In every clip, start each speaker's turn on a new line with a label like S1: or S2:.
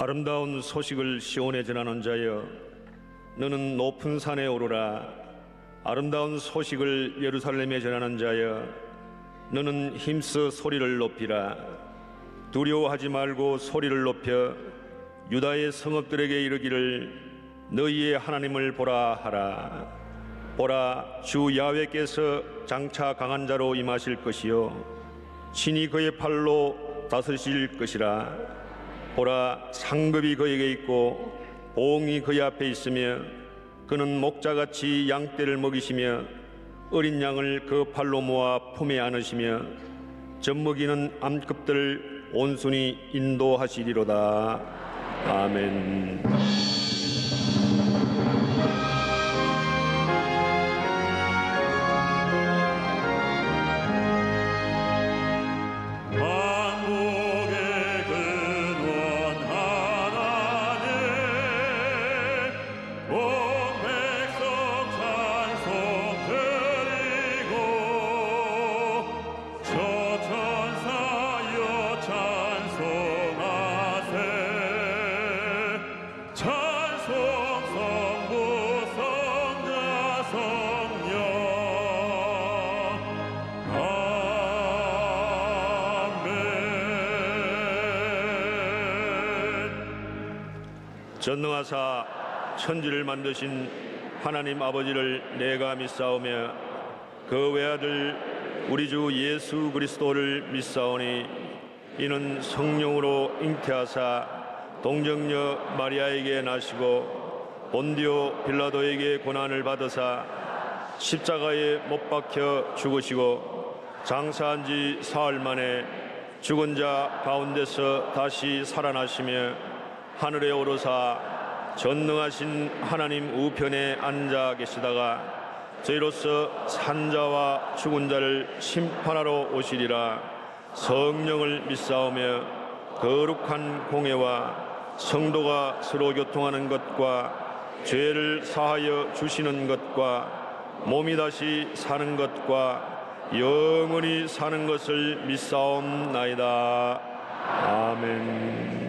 S1: 아름다운 소식을 시온에 전하는 자여, 너는 높은 산에 오르라. 아름다운 소식을 예루살렘에 전하는 자여, 너는 힘써 소리를 높이라. 두려워하지 말고 소리를 높여 유다의 성읍들에게 이르기를 너희의 하나님을 보라 하라. 보라, 주 야훼께서 장차 강한 자로 임하실 것이요 신이 그의 팔로 다스리실 것이라. 보라, 상급이 그에게 있고 보응이 그의 앞에 있으며 그는 목자같이 양떼를 먹이시며 어린 양을 그 팔로 모아 품에 안으시며 젖먹이는 암급들을 온순히 인도하시리로다. 아멘. 전능하사 천지를 만드신 하나님 아버지를 내가 믿사오며 그 외아들 우리 주 예수 그리스도를 믿사오니 이는 성령으로 잉태하사 동정녀 마리아에게 나시고 본디오 빌라도에게 고난을 받으사 십자가에 못 박혀 죽으시고 장사한 지 사흘 만에 죽은 자 가운데서 다시 살아나시며 하늘에 오르사 전능하신 하나님 우편에 앉아 계시다가 저희로서 산자와 죽은 자를 심판하러 오시리라. 성령을 믿사오며 거룩한 공회와 성도가 서로 교통하는 것과 죄를 사하여 주시는 것과 몸이 다시 사는 것과 영원히 사는 것을 믿사옵나이다. 아멘.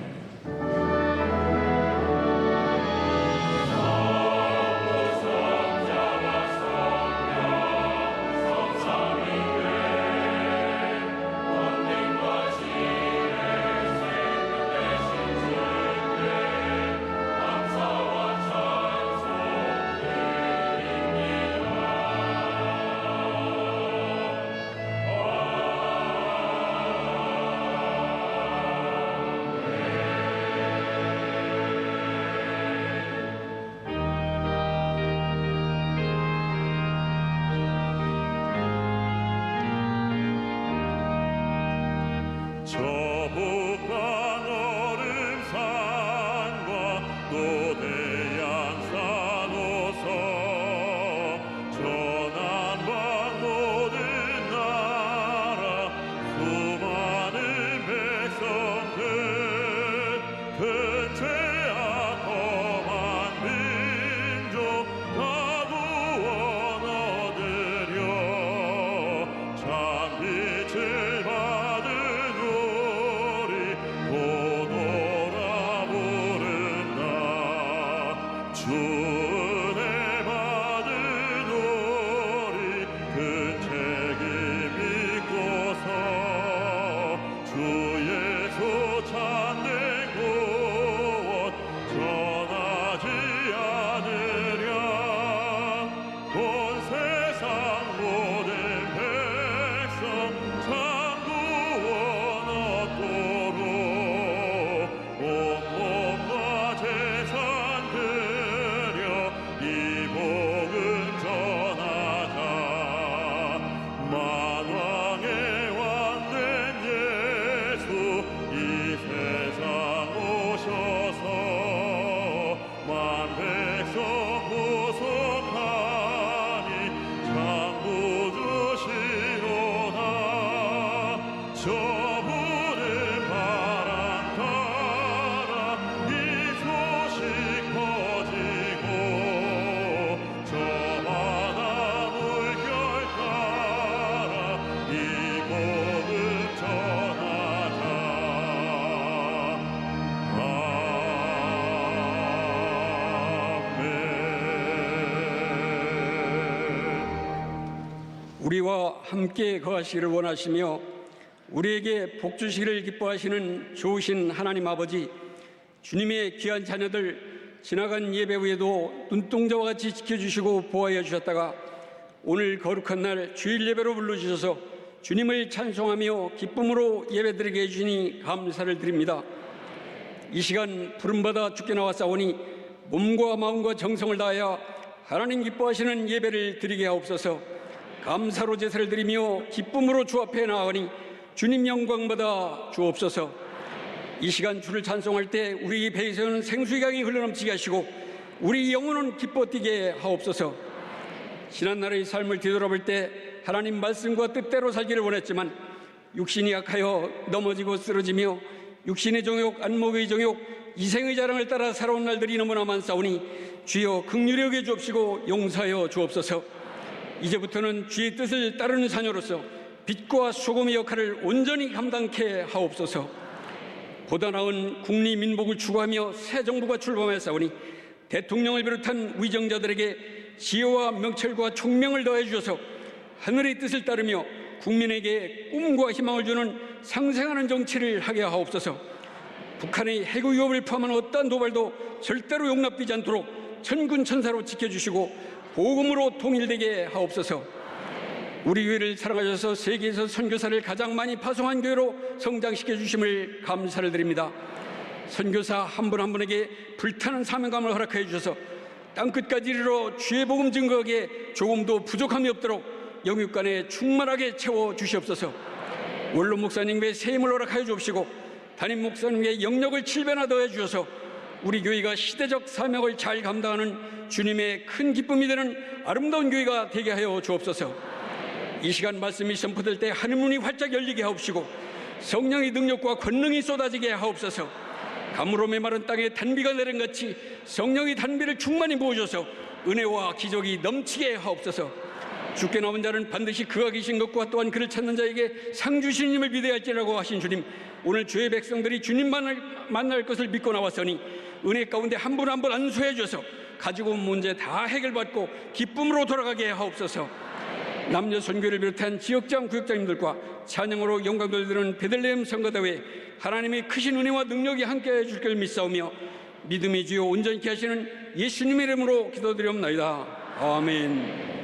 S2: 우리와 함께 거하시기를 원하시며 우리에게 복 주시기를 기뻐하시는 좋으신 하나님 아버지, 주님의 귀한 자녀들 지나간 예배 후에도 눈동자와 같이 지켜주시고 보호하여 주셨다가 오늘 거룩한 날 주일 예배로 불러주셔서 주님을 찬송하며 기쁨으로 예배드리게 해주시니 감사를 드립니다. 이 시간 부름받아 주께 나왔사오니 몸과 마음과 정성을 다하여 하나님 기뻐하시는 예배를 드리게 하옵소서. 감사로 제사를 드리며 기쁨으로 주 앞에 나아가니 주님 영광받아 주옵소서. 이 시간 주를 찬송할 때 우리 배에서는 생수의 강이 흘러넘치게 하시고 우리 영혼은 기뻐 뛰게 하옵소서. 지난날의 삶을 뒤돌아볼 때 하나님 말씀과 뜻대로 살기를 원했지만 육신이 약하여 넘어지고 쓰러지며 육신의 정욕, 안목의 정욕, 이생의 자랑을 따라 살아온 날들이 너무나 많사오니 주여 긍휼히 여겨 주옵시고 용서하여 주옵소서. 이제부터는 주의 뜻을 따르는 자녀로서 빛과 소금의 역할을 온전히 감당케 하옵소서. 보다 나은 국리민복을 추구하며 새 정부가 출범하였사오니 대통령을 비롯한 위정자들에게 지혜와 명철과 총명을 더해 주셔서 하늘의 뜻을 따르며 국민에게 꿈과 희망을 주는 상생하는 정치를 하게 하옵소서. 북한의 핵의 위협을 포함한 어떠한 도발도 절대로 용납되지 않도록 천군천사로 지켜주시고 복음으로 통일되게 하옵소서. 우리 교회를 사랑하셔서 세계에서 선교사를 가장 많이 파송한 교회로 성장시켜 주심을 감사를 드립니다. 선교사 한 분 한 분에게 불타는 사명감을 허락해 주셔서 땅끝까지 이르러 주의 복음 증거하기에 조금도 부족함이 없도록 영육간에 충만하게 채워 주시옵소서. 원로 목사님께 새 힘을 허락하여 주옵시고 담임 목사님께 영역을 7배나 더해 주셔서 우리 교회가 시대적 사명을 잘 감당하는 주님의 큰 기쁨이 되는 아름다운 교회가 되게 하여 주옵소서. 이 시간 말씀이 선포될 때 하늘문이 활짝 열리게 하옵시고 성령의 능력과 권능이 쏟아지게 하옵소서. 가물어 메마른 땅에 단비가 내린같이 성령의 단비를 충만히 부어줘서 은혜와 기적이 넘치게 하옵소서. 주께 나온 자는 반드시 그가 계신 것과 또한 그를 찾는 자에게 상 주시는 님을 믿어야할지라고 하신 주님, 오늘 주의 백성들이 주님만을 만날 것을 믿고 나왔으니 은혜 가운데 한 분 한 분 안수해 주셔서 가지고 온 문제 다 해결받고 기쁨으로 돌아가게 하옵소서. 남녀 선교를 비롯한 지역장 구역장님들과 찬양으로 영광 돌리는 베들레헴 성가대회 하나님의 크신 은혜와 능력이 함께해 줄 걸 믿사오며 믿음의 주요 온전케 하시는 예수님의 이름으로 기도드리옵나이다. 아멘.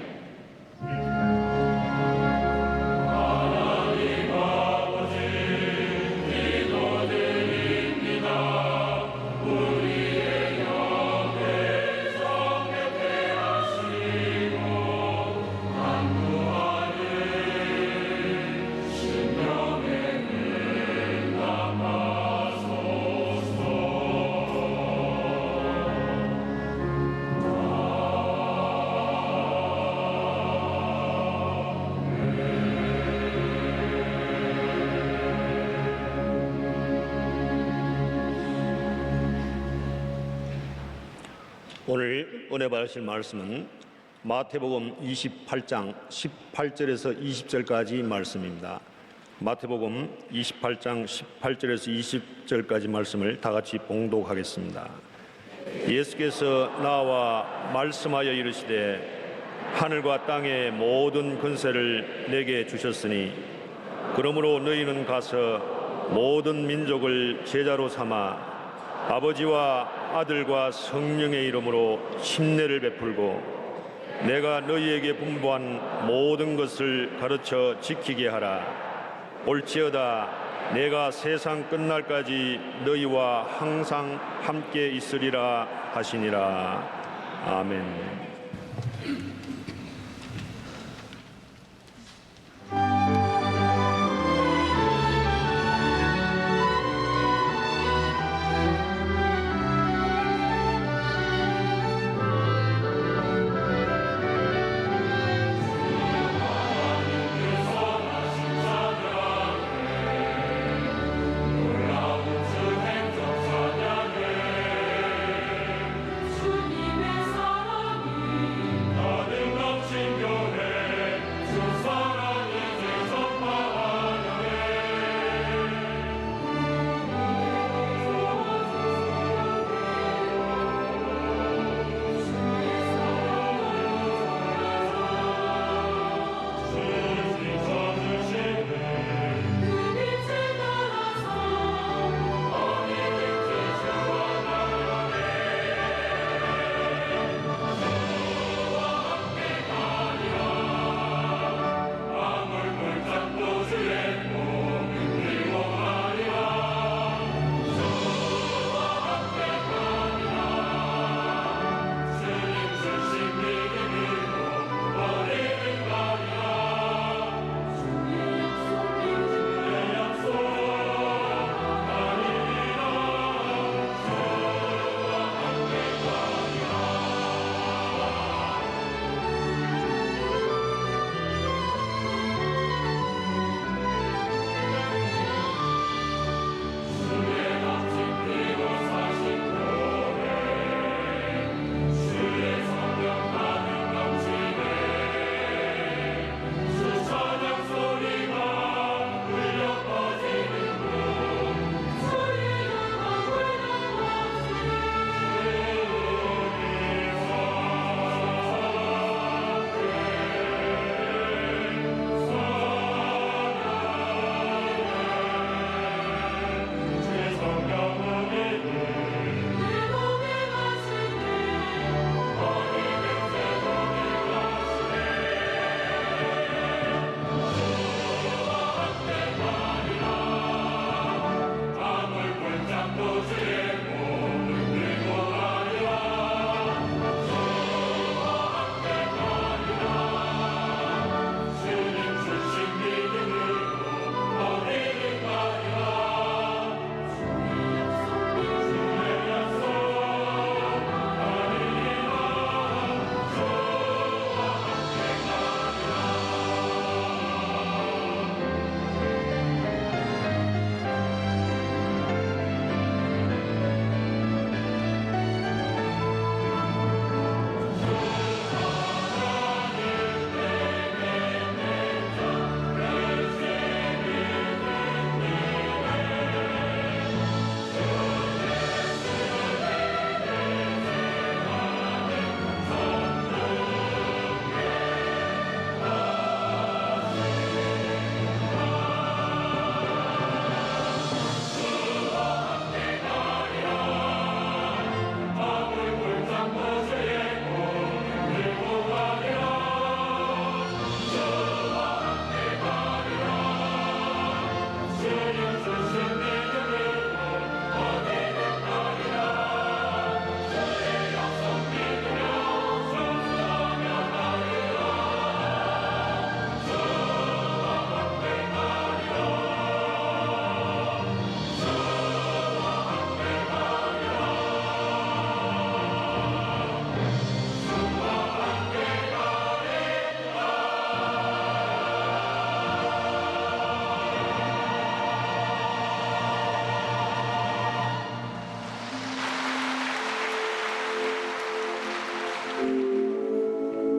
S1: 오늘 은혜 받으실 말씀은 마태복음 28장 18절에서 20절까지 말씀입니다. 마태복음 28장 18절에서 20절까지 말씀을 다 같이 봉독하겠습니다. 예수께서 나와 말씀하여 이르시되 하늘과 땅의 모든 권세를 내게 주셨으니 그러므로 너희는 가서 모든 민족을 제자로 삼아 아버지와 아들과 성령의 이름으로 침례를 베풀고 내가 너희에게 분부한 모든 것을 가르쳐 지키게 하라. 올지어다 내가 세상 끝날까지 너희와 항상 함께 있으리라 하시니라. 아멘.
S3: 주님의 사랑이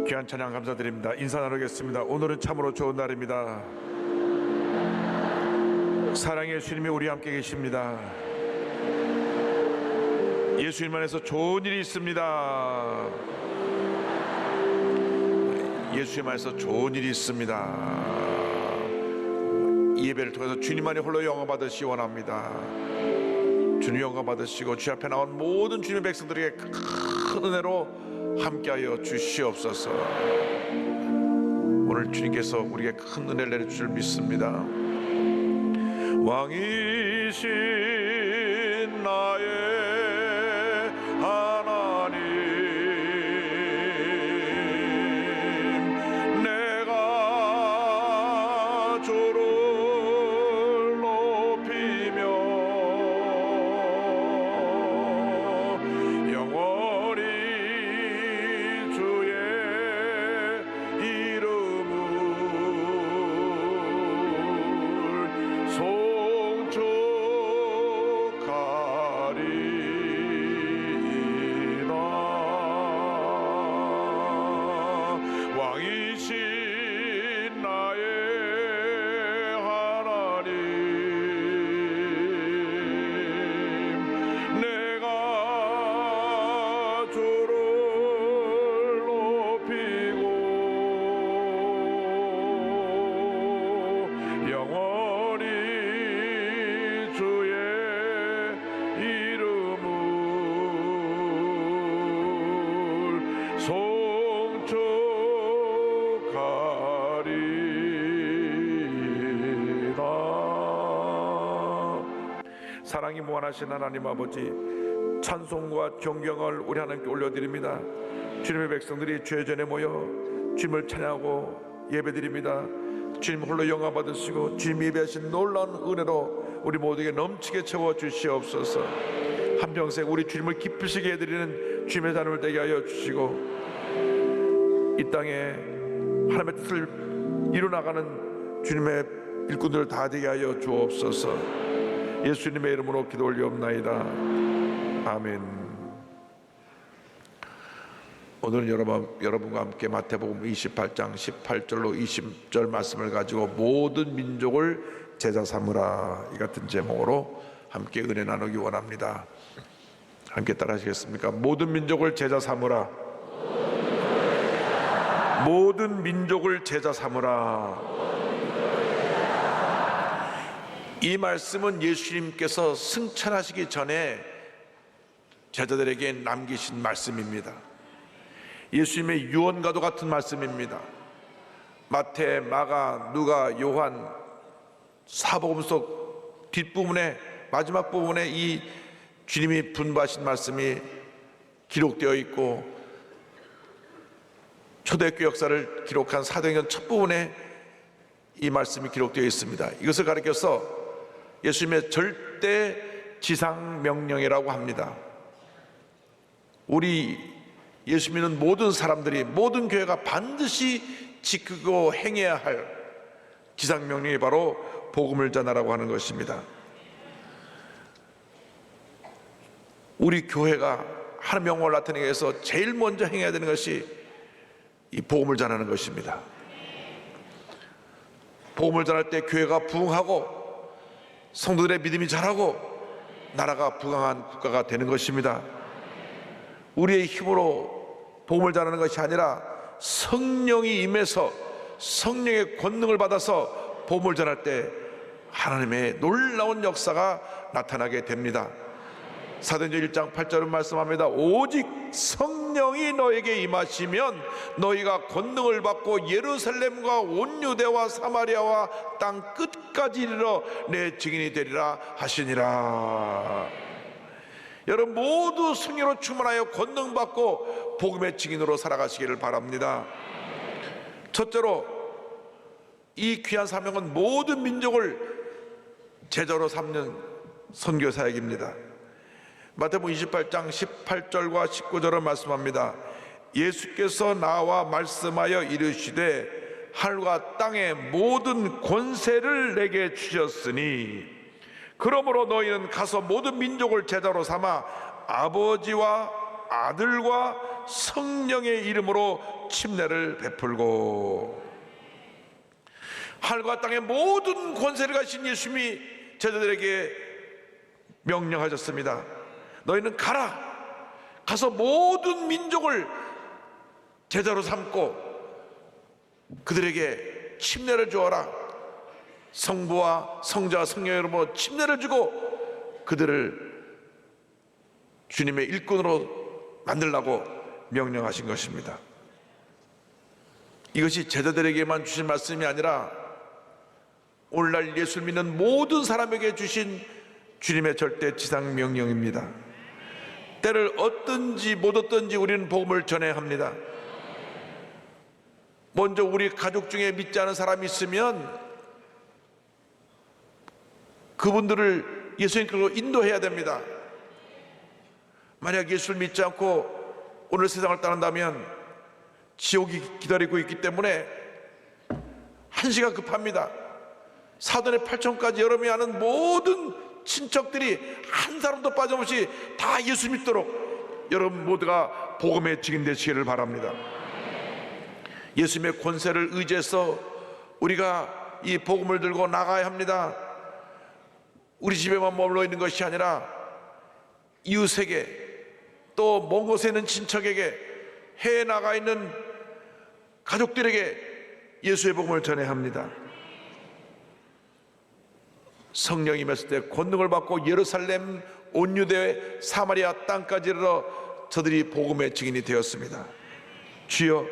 S3: 귀한 찬양 감사드립니다. 인사 나누겠습니다. 오늘은 참으로 좋은 날입니다. 사랑의 주님이 우리 함께 계십니다. 예수님 안에서 좋은 일이 있습니다. 예수님 안에서 좋은 일이 있습니다. 이 예배를 통해서 주님 안에 홀로 영광 받으시기 원합니다. 주님 영광 받으시고 주 앞에 나온 모든 주님의 백성들에게 큰 은혜로 함께하여 주시옵소서. 오늘 주님께서 우리에게 큰 은혜를 내려줄 줄 믿습니다. 왕이신 나의 하나님, 내가 주를 높이며 영원히 주의 이름을 송축하리이다. 왕이신 나의 하나님, 내가 주를 높이고 영원히 주의 이름을 송축하리이다. 사랑이 무한하신 하나님 아버지, 찬송과 존경을 우리 하나님께 올려드립니다. 주님의 백성들이 주의 전에 모여 주님을 찬양하고 예배드립니다. 주님 홀로 영광 받으시고 주님 예배하신 놀라운 은혜로 우리 모두에게 넘치게 채워 주시옵소서. 한평생 우리 주님을 기쁘시게 해드리는 주님의 자녀를 되게 하여 주시고, 이 땅에 하나님의 뜻을 이루나가는 주님의 일꾼들 다 되게 하여 주옵소서. 예수님의 이름으로 기도 올리옵나이다. 아멘. 오늘은 여러분과 함께 마태복음 28장 18절로 20절 말씀을 가지고 모든 민족을 제자 삼으라, 이 같은 제목으로 함께 은혜 나누기 원합니다. 함께 따라 하시겠습니까? 모든 민족을 제자 삼으라. 모든 민족을 제자 삼으라. 이 말씀은 예수님께서 승천하시기 전에 제자들에게 남기신 말씀입니다. 예수님의 유언과도 같은 말씀입니다. 마태, 마가, 누가, 요한 사복음 속 뒷부분에, 마지막 부분에 이 주님이 분부하신 말씀이 기록되어 있고, 초대교회 역사를 기록한 사도행전 첫 부분에 이 말씀이 기록되어 있습니다. 이것을 가리켜서 예수님의 절대 지상 명령이라고 합니다. 우리 예수 믿는 모든 사람들이, 모든 교회가 반드시 지키고 행해야 할 지상 명령이 바로 복음을 전하라고 하는 것입니다. 우리 교회가 하나님의 영광을 나타내기 위해서 제일 먼저 행해야 되는 것이 이 복음을 전하는 것입니다. 복음을 전할 때 교회가 부흥하고 성도들의 믿음이 자라고 나라가 부강한 국가가 되는 것입니다. 우리의 힘으로 복음을 전하는 것이 아니라 성령이 임해서 성령의 권능을 받아서 복음을 전할 때 하나님의 놀라운 역사가 나타나게 됩니다. 사도행전 1장 8절은 말씀합니다. 오직 성령이 너에게 임하시면 너희가 권능을 받고 예루살렘과 온 유대와 사마리아와 땅 끝까지 이르러 내 증인이 되리라 하시니라. 여러분 모두 성령으로 충만하여 권능 받고 복음의 증인으로 살아가시기를 바랍니다. 첫째로 이 귀한 사명은 모든 민족을 제자로 삼는 선교 사역입니다. 마태복음 28장 18절과 19절을 말씀합니다. 예수께서 나와 말씀하여 이르시되 하늘과 땅의 모든 권세를 내게 주셨으니 그러므로 너희는 가서 모든 민족을 제자로 삼아 아버지와 아들과 성령의 이름으로 침례를 베풀고, 하늘과 땅의 모든 권세를 가진 예수님이 제자들에게 명령하셨습니다. 너희는 가서 모든 민족을 제자로 삼고 그들에게 침례를 주어라. 성부와 성자와 성령의 이름으로 침례를 주고 그들을 주님의 일꾼으로 만들라고 명령하신 것입니다. 이것이 제자들에게만 주신 말씀이 아니라 오늘날 예수를 믿는 모든 사람에게 주신 주님의 절대 지상 명령입니다. 때를 얻든지 못 얻든지 우리는 복음을 전해야 합니다. 먼저 우리 가족 중에 믿지 않은 사람이 있으면 그분들을 예수님께로 인도해야 됩니다. 만약 예수를 믿지 않고 오늘 세상을 떠난다면 지옥이 기다리고 있기 때문에 한시가 급합니다. 사돈의 8천까지 여러분이 아는 모든 친척들이 한 사람도 빠짐없이 다 예수 믿도록 여러분 모두가 복음에 증인되시기를 바랍니다. 예수님의 권세를 의지해서 우리가 이 복음을 들고 나가야 합니다. 우리 집에만 머물러 있는 것이 아니라 이웃에게, 또 먼 곳에 있는 친척에게, 해외에 나가 있는 가족들에게 예수의 복음을 전해야 합니다. 성령이 임했을 때 권능을 받고 예루살렘, 온 유대, 사마리아 땅까지 이르러 저들이 복음의 증인이 되었습니다. 주여,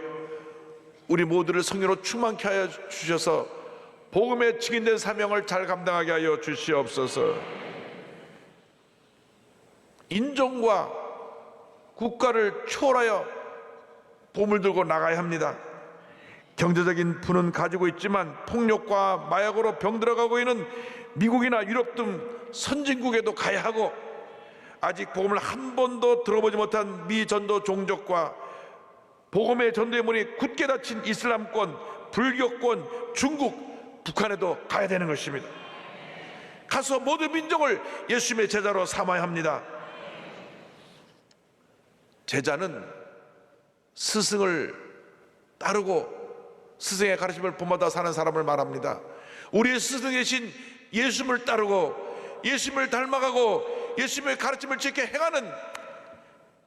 S3: 우리 모두를 성령으로 충만케 하여 주셔서 복음의 증인된 사명을 잘 감당하게 하여 주시옵소서. 인종과 국가를 초월하여 복음을 들고 나가야 합니다. 경제적인 부는 가지고 있지만 폭력과 마약으로 병들어가고 있는 미국이나 유럽 등 선진국에도 가야 하고, 아직 복음을 한 번도 들어보지 못한 미전도 종족과 복음의 전도의 문이 굳게 닫힌 이슬람권, 불교권, 중국, 북한에도 가야 되는 것입니다. 가서 모든 민족을 예수님의 제자로 삼아야 합니다. 제자는 스승을 따르고 스승의 가르침을 본받아 사는 사람을 말합니다. 우리의 스승이신 예수님을 따르고 예수님을 닮아가고 예수님의 가르침을 지켜 행하는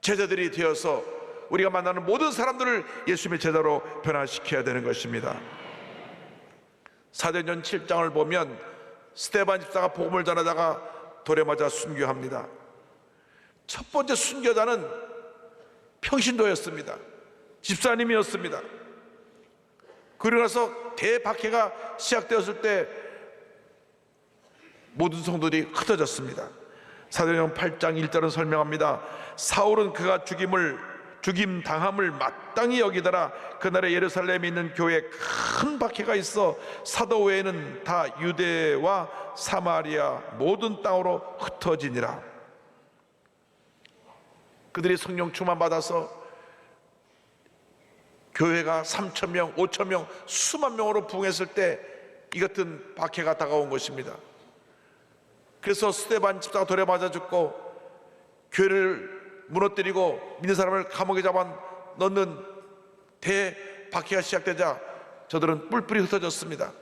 S3: 제자들이 되어서 우리가 만나는 모든 사람들을 예수님의 제자로 변화시켜야 되는 것입니다. 사도행전 7장을 보면 스데반 집사가 복음을 전하다가 돌에 맞아 순교합니다. 첫 번째 순교자는 평신도였습니다. 집사님이었습니다. 그러고 나서 대박해가 시작되었을 때 모든 성도들이 흩어졌습니다. 사도행전 8장 1절은 설명합니다. 사울은 그가 죽임 당함을 마땅히 여기더라. 그날에 예루살렘에 있는 교회에 큰 박해가 있어 사도 외에는 다 유대와 사마리아 모든 땅으로 흩어지니라. 그들이 성령 충만 받아서 교회가 3,000명, 5,000명, 수만 명으로 부흥했을 때 이 같은 박해가 다가온 것입니다. 그래서 스데반 집사가 돌에 맞아 죽고 교회를 무너뜨리고 믿는 사람을 감옥에 잡아 넣는 대박해가 시작되자 저들은 뿔뿔이 흩어졌습니다.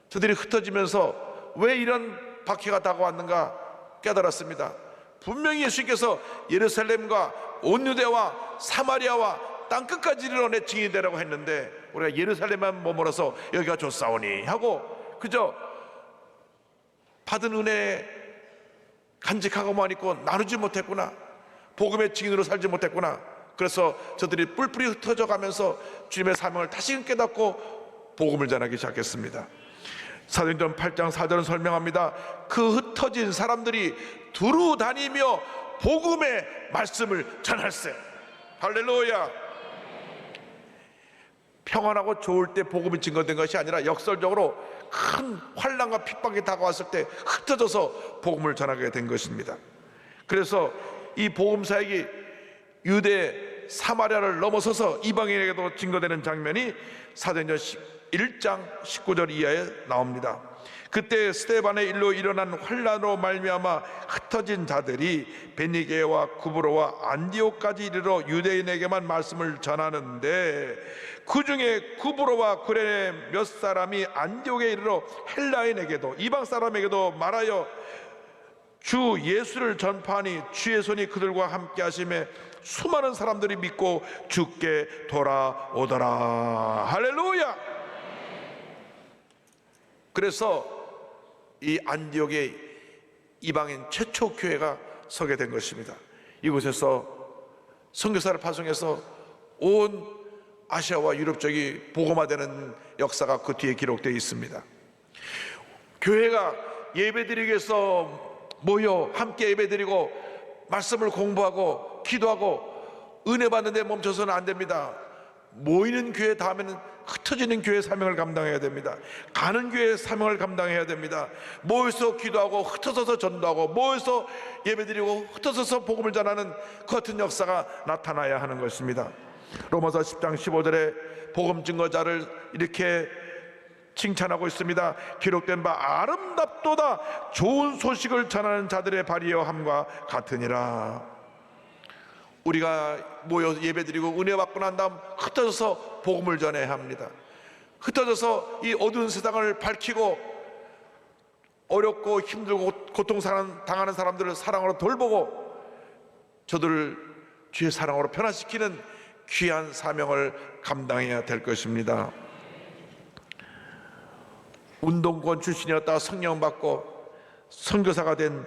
S3: 저들이 흩어지면서 왜 이런 박해가 다가왔는가 깨달았습니다. 분명히 예수님께서 예루살렘과 온 유대와 사마리아와 땅끝까지 이르러 내 증인이 되라고 했는데 우리가 예루살렘만 머물러서 여기가 좋사오니 하고 그저 받은 은혜에 간직하고만 있고 나누지 못했구나, 복음의 증인으로 살지 못했구나. 그래서 저들이 뿔뿔이 흩어져 가면서 주님의 사명을 다시금 깨닫고 복음을 전하기 시작했습니다. 사도행전 8장 4절은 설명합니다. 그 흩어진 사람들이 두루 다니며 복음의 말씀을 전할세. 할렐루야. 평안하고 좋을 때 복음이 증거된 것이 아니라 역설적으로 큰 환난과 핍박이 다가왔을 때 흩어져서 복음을 전하게 된 것입니다. 그래서 이 복음 사역이 유대 사마리아를 넘어서서 이방인에게도 증거되는 장면이 사도행전 1장 19절 이하에 나옵니다. 그때 스데반의 일로 일어난 환란으로 말미암아 흩어진 자들이 베니게와 구브로와 안디옥까지 이르러 유대인에게만 말씀을 전하는데, 그 중에 구브로와 구레네 몇 사람이 안디옥에 이르러 헬라인에게도 이방 사람에게도 말하여 주 예수를 전파하니 주의 손이 그들과 함께 하심에 수많은 사람들이 믿고 주께 돌아오더라. 할렐루야. 그래서 이 안디옥의 이방인 최초 교회가 서게 된 것입니다. 이곳에서 선교사를 파송해서 온 아시아와 유럽 쪽이 복음화되는 역사가 그 뒤에 기록되어 있습니다. 교회가 예배드리기 위해서 모여 함께 예배드리고 말씀을 공부하고 기도하고 은혜 받는 데 멈춰서는 안 됩니다. 모이는 교회 다음에는 흩어지는 교회의 사명을 감당해야 됩니다. 가는 교회의 사명을 감당해야 됩니다. 모여서 기도하고 흩어져서 전도하고 모여서 예배드리고 흩어져서 복음을 전하는 그 같은 역사가 나타나야 하는 것입니다. 로마서 10장 15절에 복음 증거자를 이렇게 칭찬하고 있습니다. 기록된 바 아름답도다 좋은 소식을 전하는 자들의 발이여 함과 같으니라. 우리가 모여 예배드리고 은혜 받고 난 다음 흩어져서 복음을 전해야 합니다. 흩어져서 이 어두운 세상을 밝히고 어렵고 힘들고 고통당하는 사람들을 사랑으로 돌보고 저들을 주의 사랑으로 변화시키는 귀한 사명을 감당해야 될 것입니다. 운동권 출신이었다가 성령 받고 선교사가 된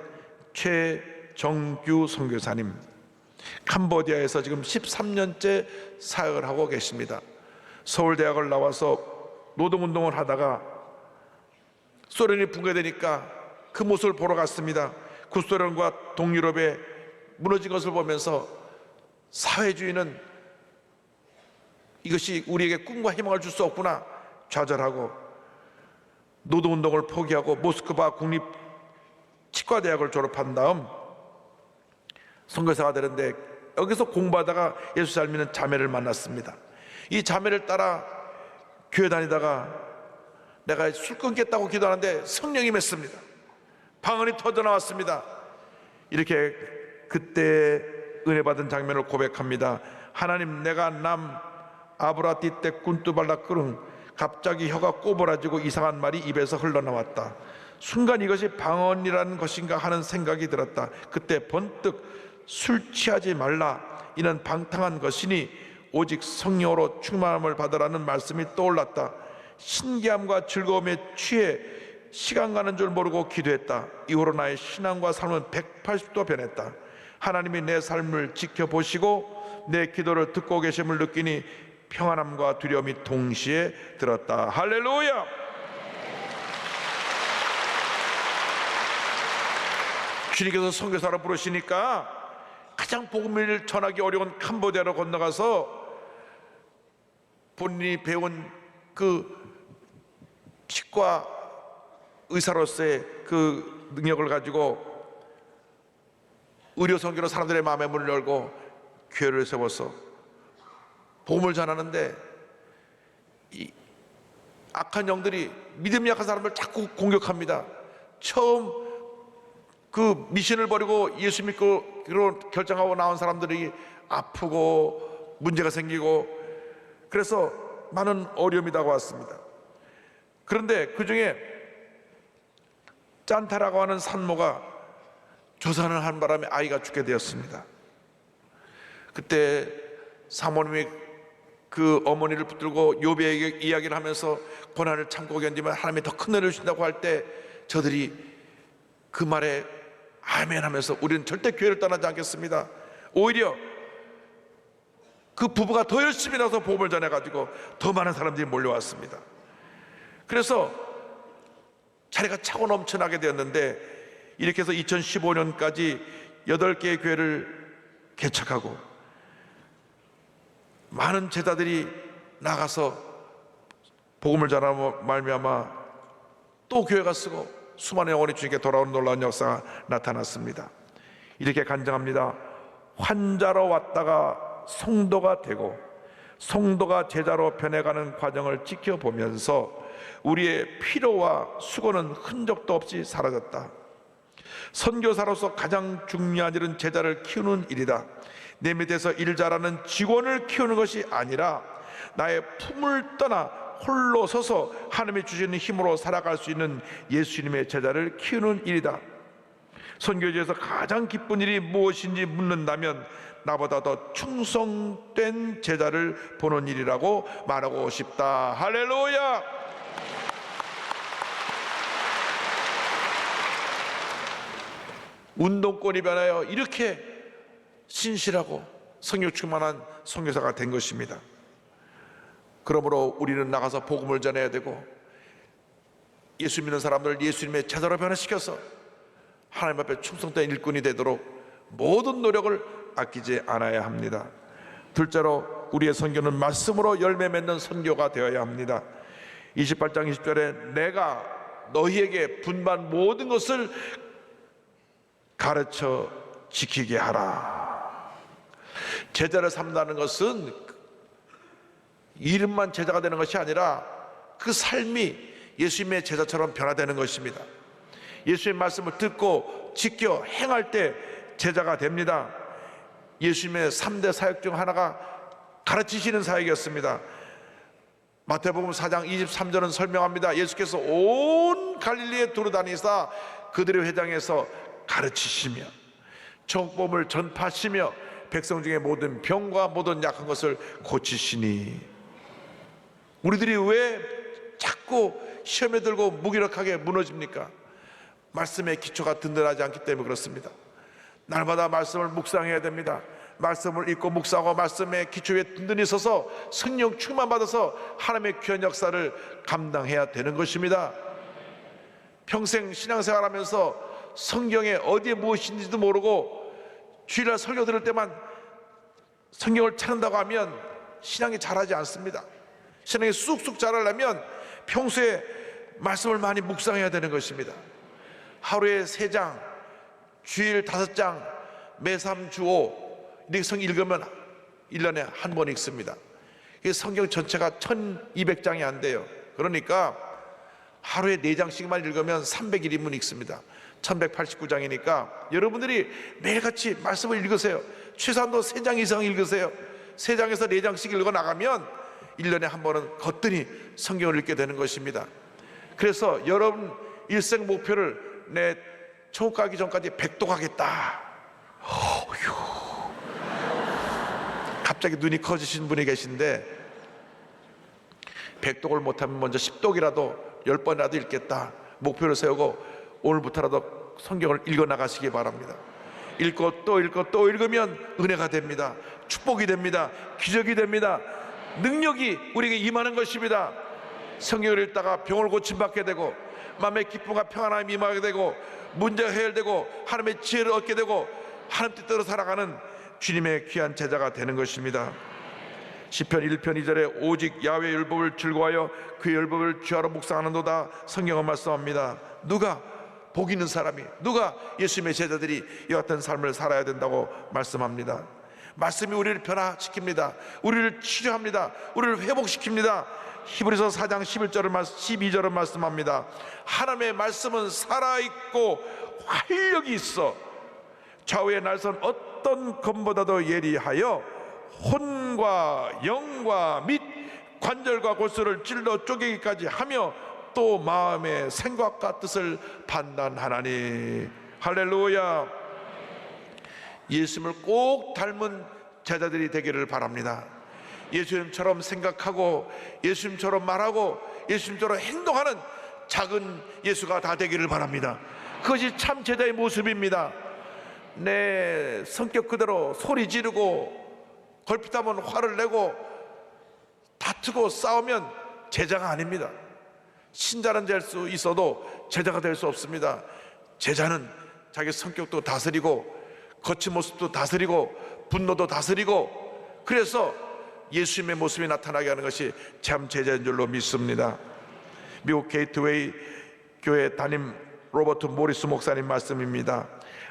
S3: 최정규 선교사님, 캄보디아에서 지금 13년째 사역을 하고 계십니다. 서울대학을 나와서 노동운동을 하다가 소련이 붕괴되니까 그 모습을 보러 갔습니다. 구소련과 동유럽에 무너진 것을 보면서 사회주의는 이것이 우리에게 꿈과 희망을 줄 수 없구나 좌절하고 노동운동을 포기하고 모스크바 국립치과대학을 졸업한 다음 선교사가 되는데 여기서 공부하다가 예수 잘 믿는 자매를 만났습니다. 이 자매를 따라 교회 다니다가 내가 술 끊겠다고 기도하는데 성령이 맺습니다. 방언이 터져나왔습니다. 이렇게 그때 은혜 받은 장면을 고백합니다. 하나님, 내가 남 아브라티 때 꾼뚜발라 끄릉 갑자기 혀가 꼬부라지고 이상한 말이 입에서 흘러나왔다. 순간 이것이 방언이라는 것인가 하는 생각이 들었다. 그때 번뜩 술 취하지 말라, 이는 방탕한 것이니 오직 성령으로 충만함을 받으라는 말씀이 떠올랐다. 신기함과 즐거움에 취해 시간 가는 줄 모르고 기도했다. 이후로 나의 신앙과 삶은 180도 변했다. 하나님이 내 삶을 지켜보시고 내 기도를 듣고 계심을 느끼니 평안함과 두려움이 동시에 들었다. 할렐루야. 주님께서 선교사로 부르시니까 가장 복음을 전하기 어려운 캄보디아로 건너가서 본인이 배운 그 치과 의사로서의 그 능력을 가지고 의료 선교로 사람들의 마음의 문을 열고 교회를 세워서 복음을 전하는데 이 악한 영들이 믿음이 약한 사람을 자꾸 공격합니다. 처음 그 미신을 버리고 예수 믿고 결정하고 나온 사람들이 아프고 문제가 생기고 그래서 많은 어려움이 다가왔습니다. 그런데 그 중에 짠타라고 하는 산모가 조산을 한 바람에 아이가 죽게 되었습니다. 그때 사모님이 그 어머니를 붙들고 욥에게 이야기를 하면서 고난을 참고 견디면 하나님이 더 큰 은혜를 주신다고 할 때 저들이 그 말에 아멘 하면서 우리는 절대 교회를 떠나지 않겠습니다. 오히려 그 부부가 더 열심히 나서 복음을 전해가지고 더 많은 사람들이 몰려왔습니다. 그래서 자리가 차고 넘쳐나게 되었는데 이렇게 해서 2015년까지 8개의 교회를 개척하고 많은 제자들이 나가서 복음을 전하며 말미암아 또 교회가 쓰고 수많은 영혼이 주님께 돌아오는 놀라운 역사가 나타났습니다. 이렇게 간증합니다. 환자로 왔다가 성도가 되고 성도가 제자로 변해가는 과정을 지켜보면서 우리의 필요와 수고는 흔적도 없이 사라졌다. 선교사로서 가장 중요한 일은 제자를 키우는 일이다. 내 밑에서 일 잘하는 직원을 키우는 것이 아니라 나의 품을 떠나 홀로 서서 하나님이 주시는 힘으로 살아갈 수 있는 예수님의 제자를 키우는 일이다. 선교지에서 가장 기쁜 일이 무엇인지 묻는다면 나보다 더 충성된 제자를 보는 일이라고 말하고 싶다. 할렐루야! 운동권이 변하여 이렇게 신실하고 성령 충만한 선교사가 된 것입니다. 그러므로 우리는 나가서 복음을 전해야 되고 예수 믿는 사람들 예수님의 제자로 변화시켜서 하나님 앞에 충성된 일꾼이 되도록 모든 노력을 아끼지 않아야 합니다. 둘째로 우리의 선교는 말씀으로 열매 맺는 선교가 되어야 합니다. 28장 20절에 내가 너희에게 분반 모든 것을 가르쳐 지키게 하라. 제자를 삼다는 것은 이름만 제자가 되는 것이 아니라 그 삶이 예수님의 제자처럼 변화되는 것입니다. 예수님의 말씀을 듣고 지켜 행할 때 제자가 됩니다. 예수님의 3대 사역 중 하나가 가르치시는 사역이었습니다. 마태복음 4장 23절은 설명합니다. 예수께서 온 갈릴리에 두루다니사 그들의 회당에서 가르치시며 정복음을 전파하시며 백성 중에 모든 병과 모든 약한 것을 고치시니. 우리들이 왜 자꾸 시험에 들고 무기력하게 무너집니까? 말씀의 기초가 든든하지 않기 때문에 그렇습니다. 날마다 말씀을 묵상해야 됩니다. 말씀을 읽고 묵상하고 말씀의 기초에 든든히 서서 성령 충만 받아서 하나님의 귀한 역사를 감당해야 되는 것입니다. 평생 신앙생활하면서 성경에 어디에 무엇인지도 모르고 주일날 설교 들을 때만 성경을 찾는다고 하면 신앙이 자라지 않습니다. 신앙이 쑥쑥 자라려면 평소에 말씀을 많이 묵상해야 되는 것입니다. 하루에 3장, 주일 5장, 매3 주 5 이렇게 성경 읽으면 1년에 한 번 읽습니다. 성경 전체가 1200장이 안 돼요. 그러니까 하루에 4장씩만 읽으면 301인분 읽습니다. 1189장이니까 여러분들이 매일같이 말씀을 읽으세요. 최소한도 3장 이상 읽으세요. 3장에서 4장씩 읽어 나가면 1년에 한 번은 거뜬히 성경을 읽게 되는 것입니다. 그래서 여러분 일생 목표를 내 천국 가기 전까지 100도 가겠다. 갑자기 눈이 커지신 분이 계신데 100독을 못하면 먼저 10독이라도 10번이라도 읽겠다 목표를 세우고 오늘부터라도 성경을 읽어 나가시기 바랍니다. 읽고 또 읽고 또 읽으면 은혜가 됩니다. 축복이 됩니다. 기적이 됩니다. 능력이 우리에게 임하는 것입니다. 성경을 읽다가 병을 고침받게 되고 마음의 기쁨과 평안함이 임하게 되고 문제가 해결되고 하나님의 지혜를 얻게 되고 하나님 뜻대로 살아가는 주님의 귀한 제자가 되는 것입니다. 시편 1편 2절에 오직 야훼의 율법을 즐거워하여 그 율법을 주하러 묵상하는도다 성경은 말씀합니다. 누가 복 있는 사람이, 누가 예수님의 제자들이 이 같은 삶을 살아야 된다고 말씀합니다. 말씀이 우리를 변화시킵니다. 우리를 치료합니다. 우리를 회복시킵니다. 히브리서 4장 12절을 말씀합니다. 하나님의 말씀은 살아있고 활력이 있어 좌우의 날선 어떤 검보다도 예리하여 혼과 영과 및 관절과 골수를 찔러 쪼개기까지 하며 또 마음의 생각과 뜻을 판단하나니. 할렐루야. 예수님을 꼭 닮은 제자들이 되기를 바랍니다. 예수님처럼 생각하고 예수님처럼 말하고 예수님처럼 행동하는 작은 예수가 다 되기를 바랍니다. 그것이 참 제자의 모습입니다. 내 성격 그대로 소리 지르고 걸핏하면 화를 내고 다투고 싸우면 제자가 아닙니다. 신자는 될 수 있어도 제자가 될 수 없습니다. 제자는 자기 성격도 다스리고 거친 모습도 다스리고 분노도 다스리고 그래서 예수님의 모습이 나타나게 하는 것이 참 제자인 줄로 믿습니다. 미국 게이트웨이 교회 담임 로버트 모리스 목사님 말씀입니다.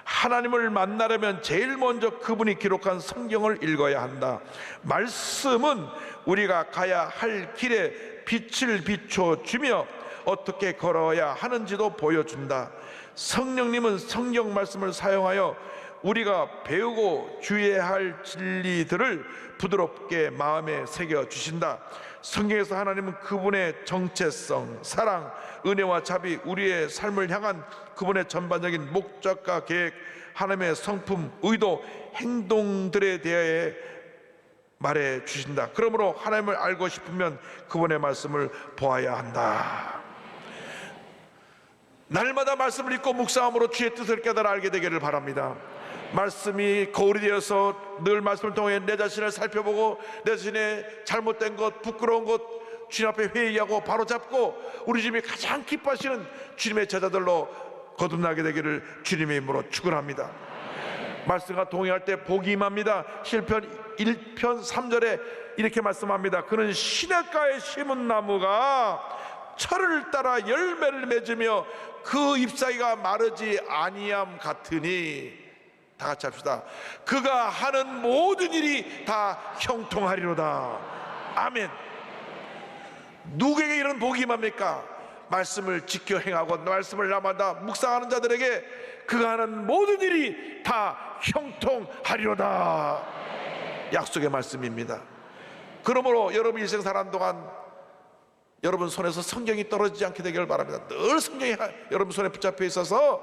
S3: 하나님을 만나려면 제일 먼저 그분이 기록한 성경을 읽어야 한다. 말씀은 우리가 가야 할 길에 빛을 비춰주며 어떻게 걸어야 하는지도 보여준다. 성령님은 성경 말씀을 사용하여 우리가 배우고 주의해야 할 진리들을 부드럽게 마음에 새겨주신다. 성경에서 하나님은 그분의 정체성, 사랑, 은혜와 자비, 우리의 삶을 향한 그분의 전반적인 목적과 계획, 하나님의 성품, 의도, 행동들에 대해 말해 주신다. 그러므로 하나님을 알고 싶으면 그분의 말씀을 보아야 한다. 날마다 말씀을 읽고 묵상함으로 주의 뜻을 깨달아 알게 되기를 바랍니다. 말씀이 거울이 되어서 늘 말씀을 통해 내 자신을 살펴보고 내 자신의 잘못된 것, 부끄러운 것 주님 앞에 회의하고 바로잡고 우리 주님이 가장 기뻐하시는 주님의 제자들로 거듭나게 되기를 주님의 이름으로 축원합니다. 말씀과 동행할 때 복이 임합니다. 시편 1편 3절에 이렇게 말씀합니다. 그는 시냇가에 심은 나무가 철을 따라 열매를 맺으며 그 잎사귀가 마르지 아니함 같으니, 다 같이 합시다. 그가 하는 모든 일이 다 형통하리로다. 아멘. 누구에게 이런 복이 임합니까? 말씀을 지켜 행하고 말씀을 날마다 묵상하는 자들에게 그가 하는 모든 일이 다 형통하리로다. 약속의 말씀입니다. 그러므로 여러분 일생 사는 동안 여러분 손에서 성경이 떨어지지 않게 되기를 바랍니다. 늘 성경이 여러분 손에 붙잡혀 있어서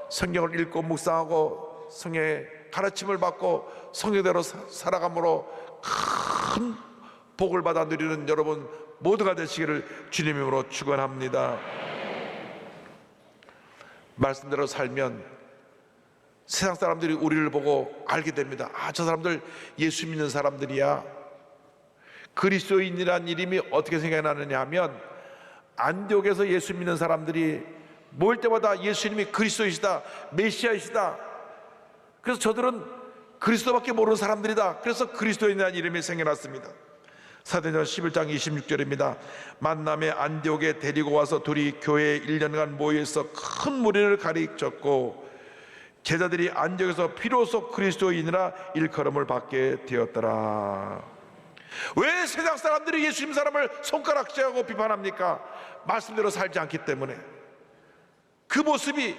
S3: 성경을 읽고 묵상하고 성령의 가르침을 받고 성경대로 살아감으로 큰 복을 받아 누리는 여러분 모두가 되시기를 주님의 이름으로 축원합니다. 말씀대로 살면 세상 사람들이 우리를 보고 알게 됩니다. 아, 저 사람들 예수 믿는 사람들이야. 그리스도인이란 이름이 어떻게 생겨나느냐 하면 안디옥에서 예수 믿는 사람들이 모일 때마다 예수님이 그리스도이시다, 메시아이시다. 그래서 저들은 그리스도밖에 모르는 사람들이다. 그래서 그리스도인이라는 이름이 생겨났습니다. 사도행전 11장 26절입니다. 만남에 안디옥에 데리고 와서 둘이 교회에 1년간 모여서 큰 무리를 가르쳤고 제자들이 안디옥에서 비로소 그리스도인이라 일컬음을 받게 되었더라. 왜 세상 사람들이 예수님 사람을 손가락질하고 비판합니까? 말씀대로 살지 않기 때문에. 그 모습이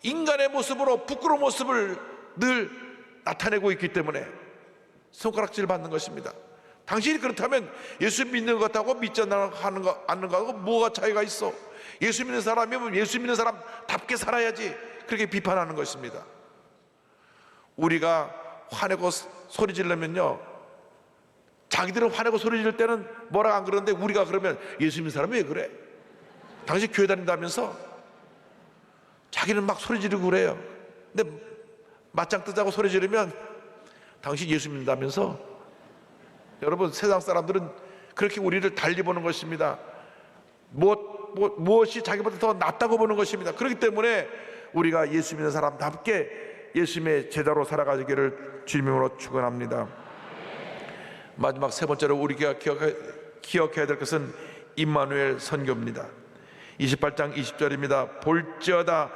S3: 인간의 모습으로 부끄러운 모습을 늘 나타내고 있기 때문에 손가락질 받는 것입니다. 당신이 그렇다면 예수 믿는 것하고 믿지 않는 것하고 뭐가 차이가 있어? 예수 믿는 사람이면 예수 믿는 사람답게 살아야지. 그렇게 비판하는 것입니다. 우리가 화내고 소리 지르면요, 자기들은 화내고 소리 지를 때는 뭐라 안 그러는데 우리가 그러면 예수 믿는 사람이 왜 그래? 당신 교회 다닌다면서? 자기는 막 소리 지르고 그래요. 근데 맞짱 뜨자고 소리 지르면 당신 예수 믿는다면서? 여러분, 세상 사람들은 그렇게 우리를 달리 보는 것입니다. 무엇이 자기보다 더 낫다고 보는 것입니다. 그렇기 때문에 우리가 예수 믿는 사람답게 예수님의 제자로 살아가기를 주님으로 축원합니다. 마지막 세 번째로 우리가 기억해야 될 것은 임마누엘 선교입니다. 28장 20절입니다. 볼지어다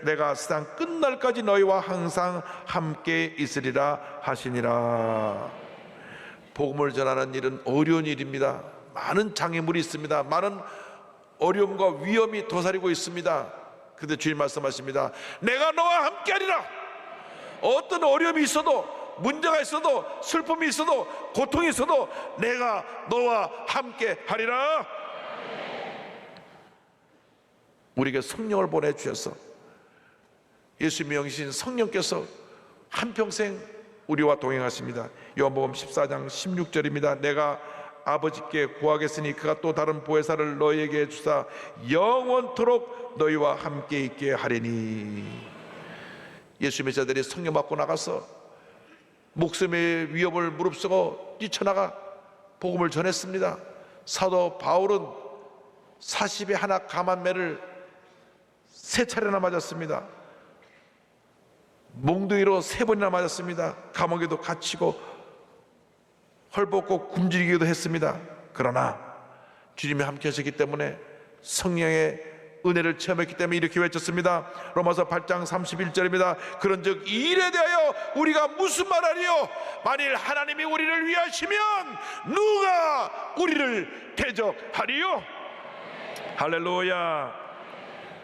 S3: 내가 세상 끝날까지 너희와 항상 함께 있으리라 하시니라. 복음을 전하는 일은 어려운 일입니다. 많은 장애물이 있습니다. 많은 어려움과 위험이 도사리고 있습니다. 그런데 주님 말씀하십니다. 내가 너와 함께하리라. 어떤 어려움이 있어도, 문제가 있어도, 슬픔이 있어도, 고통이 있어도 내가 너와 함께하리라. 우리에게 성령을 보내주셔서 예수님의 영이신 성령께서 한평생 우리와 동행하십니다. 요한복음 14장 16절입니다. 내가 아버지께 구하겠으니 그가 또 다른 보혜사를 너희에게 주사 영원토록 너희와 함께 있게 하리니. 예수님의 자들이 성령 받고 나가서 목숨의 위협을 무릅쓰고 뛰쳐나가 복음을 전했습니다. 사도 바울은 40에 하나 감한매를 3차례나 맞았습니다. 몽둥이로 3번이나 맞았습니다. 감옥에도 갇히고 헐벗고 굶주리기도 했습니다. 그러나 주님이 함께 하셨기 때문에 성령의 은혜를 체험했기 때문에 이렇게 외쳤습니다. 로마서 8장 31절입니다. 그런즉 이 일에 대하여 우리가 무슨 말하리요? 만일 하나님이 우리를 위하시면 누가 우리를 대적하리요? 할렐루야.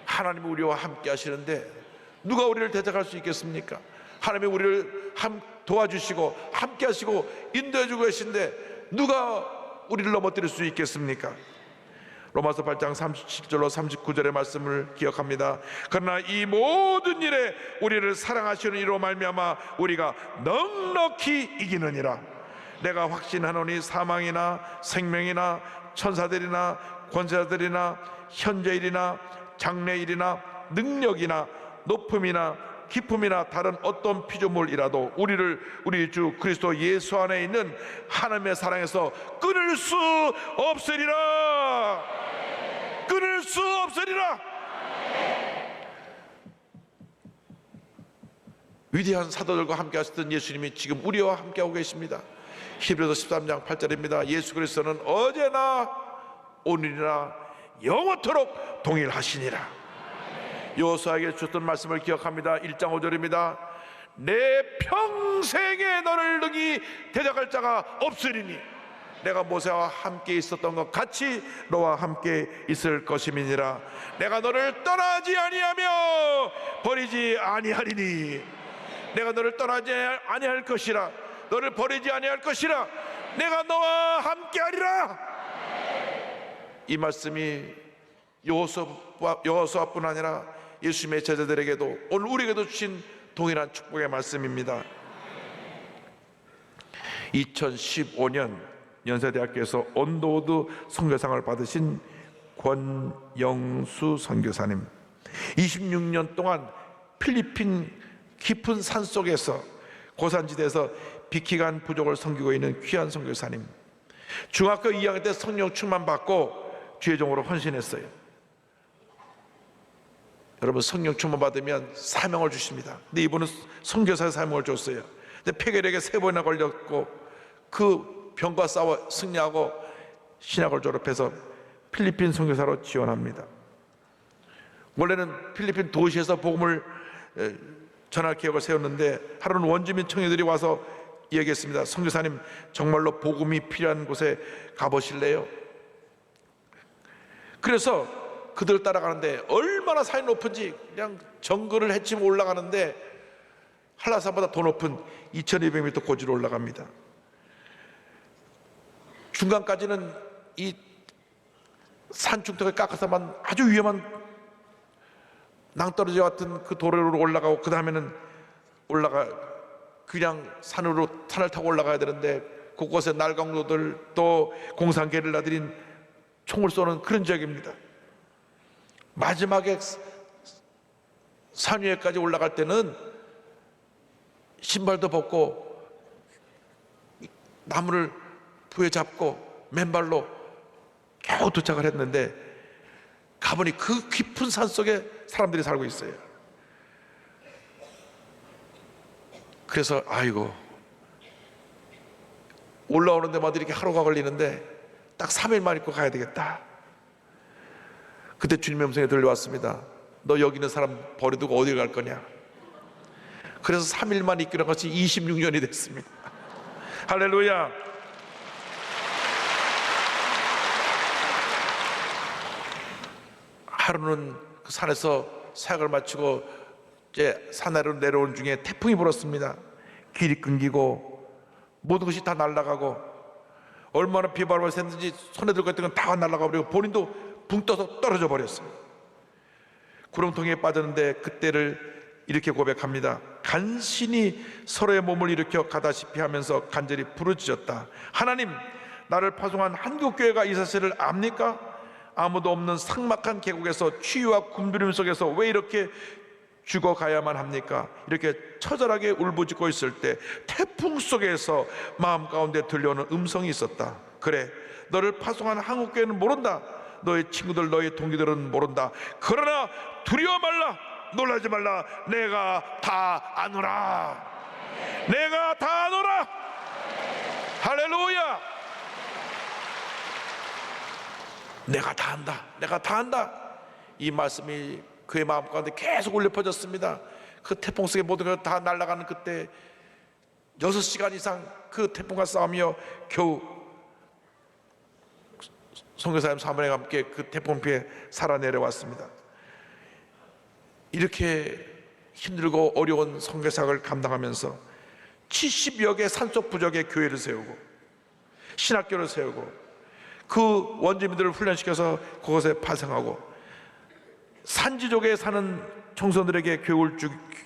S3: 하나님이 우리와 함께 하시는데 누가 우리를 대적할 수 있겠습니까? 하나님이 우리를 도와주시고 함께 하시고 인도해 주고 계신데 누가 우리를 넘어뜨릴 수 있겠습니까? 로마서 8장 37절로 39절의 말씀을 기억합니다. 그러나 이 모든 일에 우리를 사랑하시는 이로 말미암아 우리가 넉넉히 이기느니라. 내가 확신하노니 사망이나 생명이나 천사들이나 권세자들이나 현재일이나 장래일이나 능력이나 높음이나 기쁨이나 다른 어떤 피조물이라도 우리를 우리 주 그리스도 예수 안에 있는 하나님의 사랑에서 끊을 수 없으리라. 끊을 수 없으리라. 위대한 사도들과 함께 하셨던 예수님이 지금 우리와 함께하고 계십니다. 히브리서 13장 8절입니다. 예수 그리스도는 어제나 오늘이나 영원토록 동일하시니라. 여호수아에게 주셨던 말씀을 기억합니다. 1장 5절입니다. 내 평생에 너를 능히 대적할 자가 없으리니 내가 모세와 함께 있었던 것 같이 너와 함께 있을 것임이니라. 내가 너를 떠나지 아니하며 버리지 아니하리니 내가 너를 떠나지 아니할 것이라. 너를 버리지 아니할 것이라. 내가 너와 함께하리라. 이 말씀이 여호수아뿐 아니라 예수님의 제자들에게도 오늘 우리에게도 주신 동일한 축복의 말씀입니다. 2015년 연세대학교에서 언더우드 선교상을 받으신 권영수 선교사님, 26년 동안 필리핀 깊은 산속에서 고산지대에서 비키간 부족을 섬기고 있는 귀한 선교사님, 중학교 2학년 때 성령 충만 받고 주의종으로 헌신했어요. 여러분, 성령 충만 받으면 사명을 주십니다. 근데 이분은 선교사의 사명을 줬어요. 근데 폐결핵에 3번이나 걸렸고 그 병과 싸워 승리하고 신학을 졸업해서 필리핀 선교사로 지원합니다. 원래는 필리핀 도시에서 복음을 전할 계획을 세웠는데 하루는 원주민 청년들이 와서 얘기했습니다. 선교사님, 정말로 복음이 필요한 곳에 가보실래요? 그래서 그들 따라가는데 얼마나 산이 높은지 그냥 정글을 헤치고 올라가는데 한라산보다 더 높은 2200m 고지로 올라갑니다. 중간까지는 이 산중턱에 깎아서만 아주 위험한 낭떠러지 같은 그 도로로 올라가고 그 다음에는 그냥 산을 타고 올라가야 되는데 곳곳에 날강도들 또 공산 게릴라들이 총을 쏘는 그런 지역입니다. 마지막에 산 위에까지 올라갈 때는 신발도 벗고 나무를 부에 잡고 맨발로 겨우 도착을 했는데 가보니 그 깊은 산 속에 사람들이 살고 있어요. 그래서 아이고, 올라오는 데마다 이렇게 하루가 걸리는데 딱 3일만 있고 가야 되겠다. 그때 주님의 음성이 들려왔습니다. 너 여기 있는 사람 버려두고 어딜 갈 거냐. 그래서 3일만 있기로 같이 26년이 됐습니다. 할렐루야. 하루는 그 산에서 사역을 마치고 이제 산 아래로 내려온 중에 태풍이 불었습니다. 길이 끊기고 모든 것이 다 날아가고 얼마나 비바람을 쐈는지 손에 들고 있던 건 다 날아가 버리고 본인도 붕 떠서 떨어져 버렸어요. 구렁텅이에 빠졌는데 그때를 이렇게 고백합니다. 간신히 서로의 몸을 일으켜 가다시피 하면서 간절히 부르짖었다. 하나님, 나를 파송한 한국교회가 이 사실을 압니까? 아무도 없는 삭막한 계곡에서 추위와 굶주림 속에서 왜 이렇게 죽어가야만 합니까? 이렇게 처절하게 울부짖고 있을 때 태풍 속에서 마음 가운데 들려오는 음성이 있었다. 그래, 너를 파송한 한국교회는 모른다. 너의 친구들, 너의 동기들은 모른다. 그러나 두려워 말라, 놀라지 말라. 내가 다 아노라. 내가 다 아노라. 할렐루야. 내가 다 안다. 내가 다 안다. 이 말씀이 그의 마음 가운데 계속 울려 퍼졌습니다. 그 태풍 속에 모든 것 다 날아가는 그때 6시간 이상 그 태풍과 싸우며 겨우 선교사님 사모님과 함께 그 태풍 피해 살아 내려왔습니다. 이렇게 힘들고 어려운 선교사역을 감당하면서 70여 개 산속 부족의 교회를 세우고 신학교를 세우고 그 원주민들을 훈련시켜서 그곳에 파송하고 산지족에 사는 청소년들에게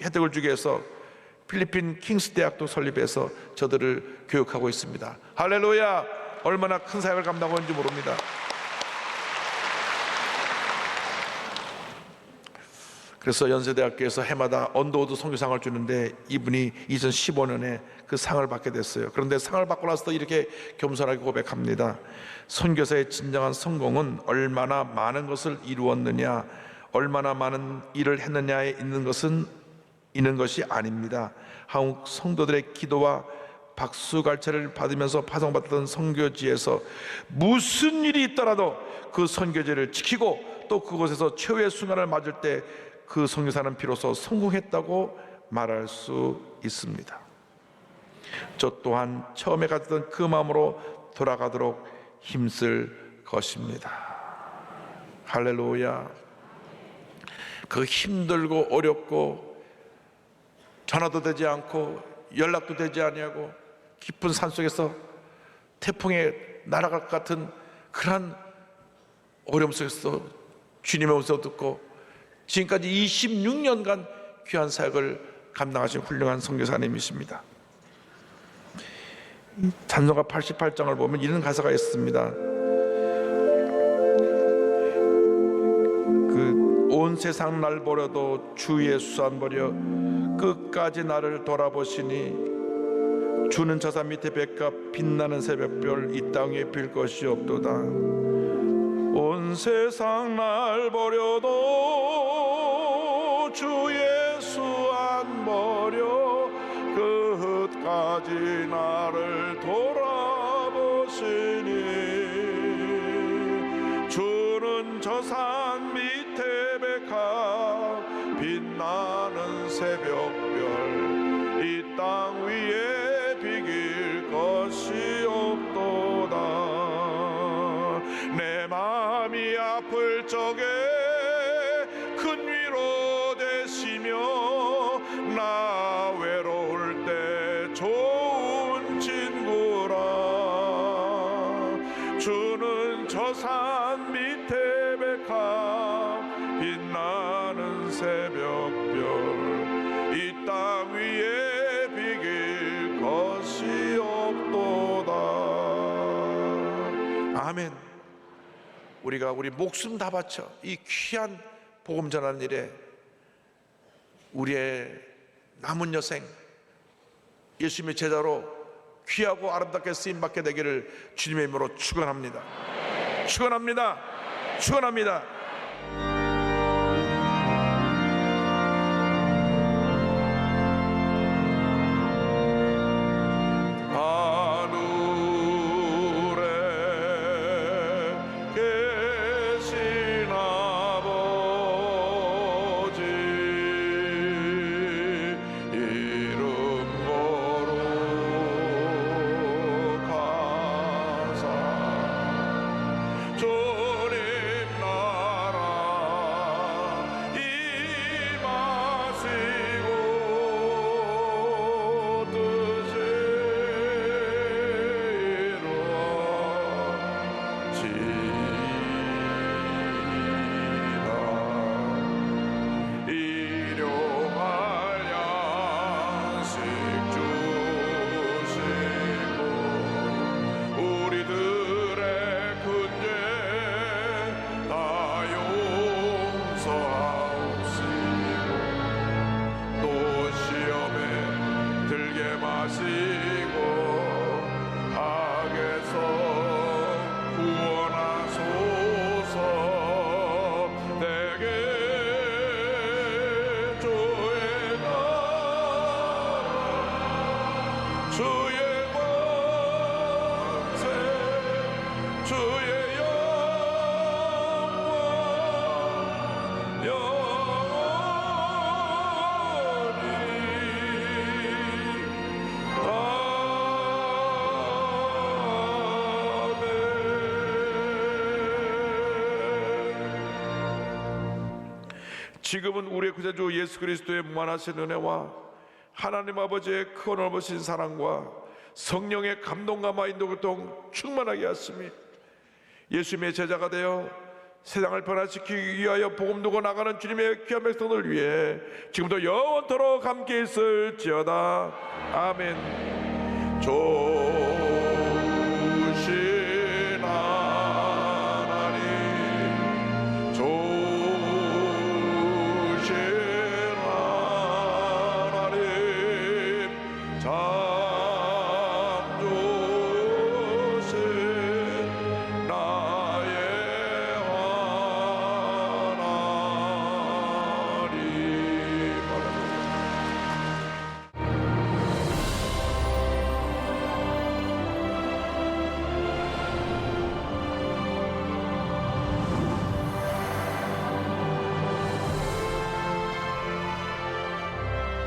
S3: 혜택을 주기 위해서 필리핀 킹스 대학도 설립해서 저들을 교육하고 있습니다. 할렐루야! 얼마나 큰 사역을 감당하고 있는지 모릅니다. 그래서 연세대학교에서 해마다 언더우드 선교상을 주는데 이분이 2015년에 그 상을 받게 됐어요. 그런데 상을 받고 나서 이렇게 겸손하게 고백합니다. 선교사의 진정한 성공은 얼마나 많은 것을 이루었느냐, 얼마나 많은 일을 했느냐에 있는 것이 아닙니다. 한국 성도들의 기도와 박수갈채를 받으면서 파송받던 선교지에서 무슨 일이 있더라도 그 선교지를 지키고 또 그곳에서 최후의 순간을 맞을 때 그 선교사는 비로소 성공했다고 말할 수 있습니다. 저 또한 처음에 가졌던 그 마음으로 돌아가도록 힘쓸 것입니다. 할렐루야. 그 힘들고 어렵고 전화도 되지 않고 연락도 되지 아니하고 깊은 산속에서 태풍에 날아갈 것 같은 그런 어려움 속에서 주님의 음성 듣고 지금까지 26년간 귀한 사역을 감당하신 훌륭한 선교사님이십니다. 찬송가 88장을 보면 이런 가사가 있습니다. 온 세상 날 보려도 주 예수 안 버려 끝까지 나를 돌아보시니 주는 저산 밑에 백합 빛나는 새벽별 이 땅에 빌 것이 없도다. 온 세상 날 버려도 주 예수 안 버려 끝까지 나를 돌아보시니 주는 저산 밑에 백합 빛나는 새벽별 이 땅 위에 비길 것이 없도다. 내 마음이 아플 적에 큰 위로 되시며 나 외로울 때 좋은 친구라. 주는 저산 밑에 백합 빛나는 새벽별 이 땅 위에 비길 것이 없도다. 아멘. 우리가 우리 목숨 다 바쳐 이 귀한 복음 전하는 일에 우리의 남은 여생 예수님의 제자로 귀하고 아름답게 쓰임받게 되기를 주님의 이름으로 축원합니다. 축원합니다. 축원합니다. 지금은 우리의 구세주 예수 그리스도의 무한하신 은혜와 하나님 아버지의 큰 넓으신 사랑과 성령의 감동과 인도 교통 충만하게 하시며 예수님의 제자가 되어 세상을 변화시키기 위하여 복음 두고 나가는 주님의 귀한 백성들 위해 지금도 영원토록 함께 있을지어다. 아멘. 좋으신 하나님, 좋으신 하나님,